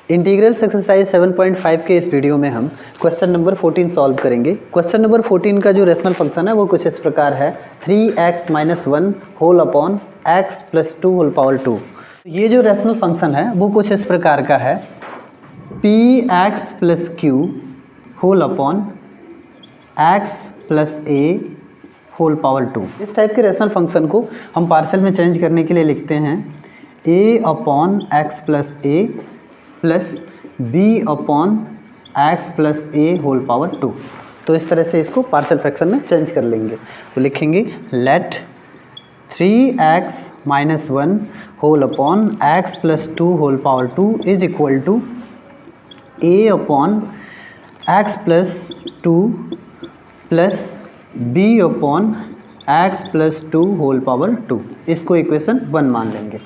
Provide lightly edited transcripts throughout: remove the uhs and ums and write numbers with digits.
Integrals exercise 7.5 के इस video में हम क्वेश्चन नंबर 14 सॉल्व करेंगे। क्वेश्चन नंबर 14 का जो रेशनल फंक्शन है वो कुछ इस प्रकार है 3x - 1 whole upon x + 2 whole power 2। ये जो रेशनल फंक्शन है वो कुछ इस प्रकार का है px + q whole upon x + a whole power 2। इस टाइप के रेशनल फंक्शन को हम पार्शियल में चेंज करने के लिए लिखते हैं a upon x + a plus b upon x + a whole power 2। तो इस तरह से इसको पार्शियल फ्रैक्शन में चेंज कर लेंगे। तो लिखेंगे let 3x - 1 whole upon x + 2 whole power 2 is equal to a upon x + 2 plus b upon x + 2 whole power 2। इसको इक्वेशन 1 मान लेंगे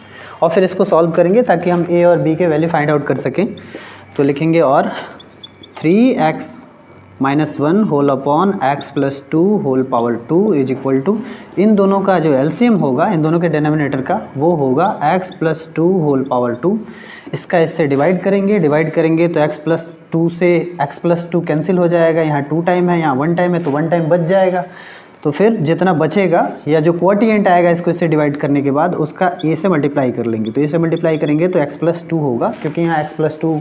और फिर इसको सॉल्व करेंगे ताकि हम a और b के वैल्यू फाइंड आउट कर सकें। तो लिखेंगे और 3x - 1 whole upon x + 2 whole power 2 is equal to, इन दोनों का जो एलसीएम होगा इन दोनों के डिनोमिनेटर का वो होगा x + 2 होल पावर 2। इसका इससे डिवाइड करेंगे तो x + 2 से x + 2 कैंसिल हो जाएगा। यहाँ 2 टाइम है, यहाँ 1 टाइम है, तो 1 टाइम बच जाएगा। तो फिर जितना बचेगा या जो क्वोटिएंट आएगा इसको इससे डिवाइड करने के बाद उसका a से मल्टीप्लाई कर लेंगे। तो a से मल्टीप्लाई करेंगे तो x + 2 होगा, क्योंकि यहाँ x + 2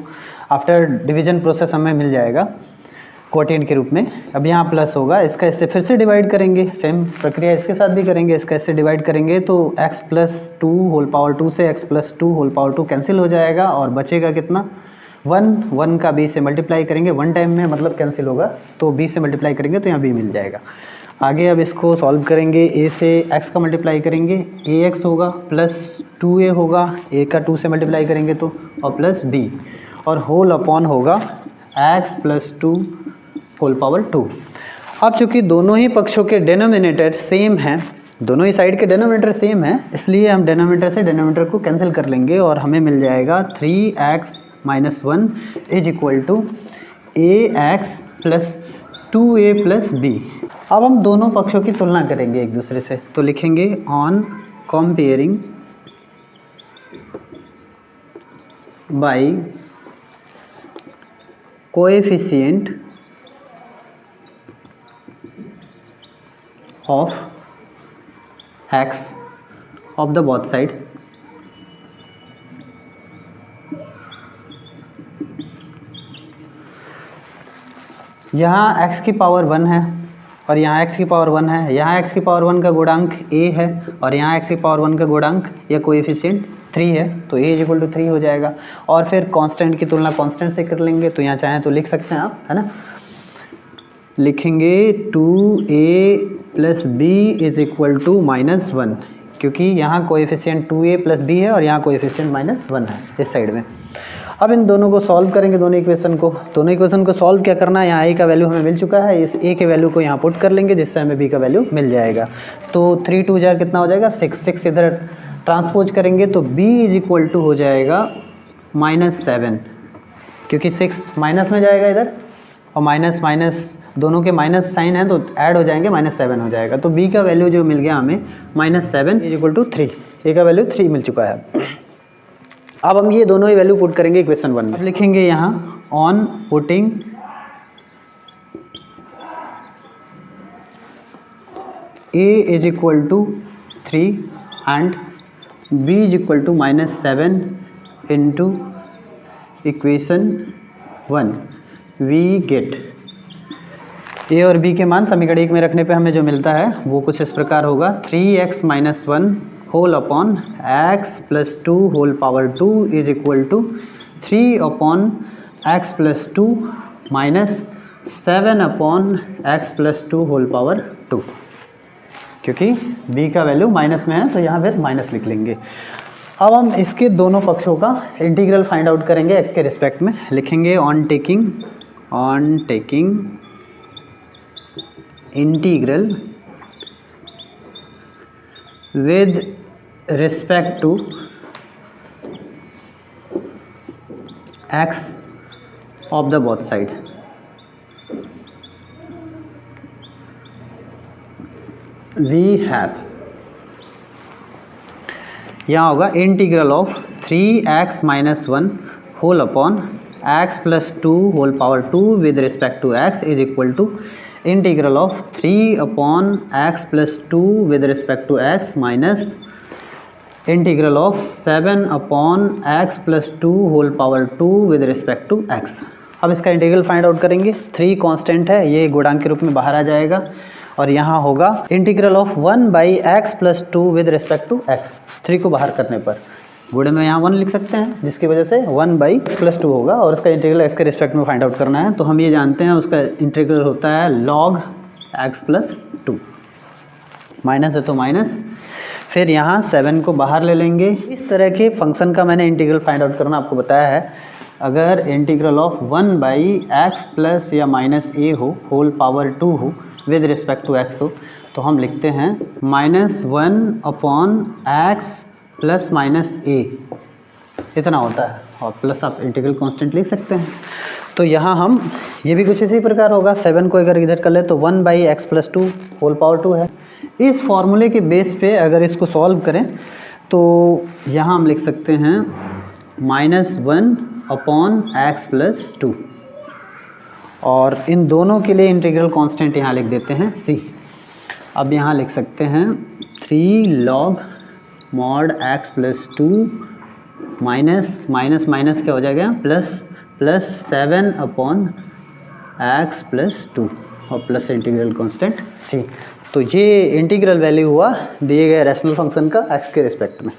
आफ्टर डिवीजन प्रोसेस हमें मिल जाएगा क्वोटिएंट के रूप में। अब यहाँ प्लस होगा, इसका इससे फिर से डिवाइड करेंगे, सेम प्रक्रिया इसके साथ भी करेंगे। इसका इससे डिवाइड करेंगे तो x + 2 होल पावर 2 से x + 2 होल पावर 2 कैंसिल हो जाएगा और बचेगा कितना 1 का b से मल्टीप्लाई करेंगे, 1 टाइम में मतलब कैंसिल होगा, तो b से मल्टीप्लाई करेंगे तो यहाँ b मिल जाएगा। आगे अब इसको सॉल्व करेंगे, a से x का मल्टीप्लाई करेंगे ax होगा प्लस 2a होगा, a का 2 से मल्टीप्लाई करेंगे तो, और प्लस b और होल अपॉन होगा x + 2 होल पावर 2। अब चूँकि दोनों ही पक्षों के डिनोमिनेटर सेम हैं, दोनों ही साइड के डिनोमिनेटर सेम हैं, इसलिए हम डिनोमिनेटर से डिनोमिनेटर को कैंसिल कर लेंगे और हमें मिल जाएगा 3x - 1 is equal to ax + 2a + b। अब हम दोनों पक्षों की तुलना करेंगे एक दूसरे से। तो लिखेंगे on comparing by coefficient of x of the both side यहाँ x की पावर 1 है और यहाँ x की पावर 1 है। यहाँ x की पावर 1 का गुणांक a है और यहाँ x की पावर 1 का गुणांक या कोएफिशिएंट 3 है, तो a = 3 हो जाएगा। और फिर कांस्टेंट की तुलना कांस्टेंट से कर लेंगे, तो यहाँ चाहें तो लिख सकते हैं आप, है ना। लिखेंगे 2a + b is equal to -1, क्योंकि यहाँ कोएफिशिएंट 2a + b है और यहाँ कोएफिशिएंट -1 है इस साइड में। अब इन दोनों को सॉल्व करेंगे, दोनों इक्वेशन को सॉल्व क्या करना है, यहाँ a का वैल्यू हमें मिल चुका है, इस a के वैल्यू को यहाँ पुट कर लेंगे जिससे हमें b का वैल्यू मिल जाएगा। तो 3 2 जार कितना हो जाएगा 6 इधर ट्रांसपोज करेंगे तो b = हो जाएगा -7, क्योंकि 6 माइनस में जाएगा इधर और माइनस दोनों के माइनस साइन है तो ऐड हो जाएंगे, -7 हो जाएगा। तो b का वैल्यू जो मिल गया हमें -7 = 3, a का वैल्यू 3 मिल चुका है। अब हम ये दोनों ही वैल्यू पुट करेंगे इक्वेशन 1 में। अब लिखेंगे यहाँ on putting a = 3 and b = -7 into equation 1 we get a और b के मान समीकरण 1 में रखने पे हमें जो मिलता है वो कुछ इस प्रकार होगा 3x - 1 whole upon x + 2 whole power 2 is equal to 3 upon x + 2 -7 upon x + 2 whole power 2। क्योंकि b का वैल्यू माइनस में है तो यहाँ फिर माइनस लिख लेंगे। अब हम इसके दोनोपक्षों का इंटीग्रल फाइंड आउट करेंगे x के रिस्पेक्ट में। लिखेंगे on taking integral with respect to x of the both side, we have यहाँ होगा integral of 3x - 1 whole upon x plus 2 whole power 2 with respect to x is equal to integral of 3 upon x plus 2 with respect to x minus integral of 7 upon x plus 2 whole power 2 with respect to x. अब इसका integral find out करेंगे। 3 constant है, ये गुणांक के रूप में बाहर आ जाएगा और यहाँ होगा integral of 1 by x plus 2 with respect to x. 3 को बाहर करने पर गुणे में यहाँ 1 लिख सकते हैं, जिसकी वजह से 1 बाई एक्स प्लस 2 होगा और उसका इंटीग्रल एक्स के रिस्पेक्ट में फाइंड आउट करना है। तो हम ये जानते हैं उसका इंटीग्रल होता है लॉग एक्स प्लस 2, माइनस है तो माइनस, फिर यहाँ 7 को बाहर ले लेंगे। इस तरह के फंक्शन का मैंने इंटीग्रल फाइंड आउट करना आपको बताया है। अगर integral of 1 by x plus या माइनस ए हो, होल पावर 2 हो, विद रिस्पेक्ट टू एक्स हो, तो हम लिखते हैं -1 अपॉन एक्स प्लस माइनस ए, इतना होता है और प्लस आप इंटीग्रल कांस्टेंट लिख सकते हैं। तो यहाँ हम ये भी कुछ इसी प्रकार होगा। 7 को अगर इधर कर ले तो 1 by x plus 2 whole power 2 है। इस फॉर्मूले के बेस पे अगर इसको सॉल्व करें तो यहाँ हम लिख सकते हैं -1 अपॉन एक्स प्लस 2 और इन दोनों के लिए इंटीग्रल कांस्टेंट यहाँ लिख देते हैं c। अब यहाँ लिख सकते हैं 3 log mod x plus 2 minus minus minus क्या हो जाएगा प्लस 7 अपॉन एक्स प्लस 2 और प्लस इंटीग्रल कांस्टेंट c। तो ये इंटीग्रल वैल्यू हुआ दिए गए रैशनल फंक्शन का एक्स के रिस्पेक्ट में।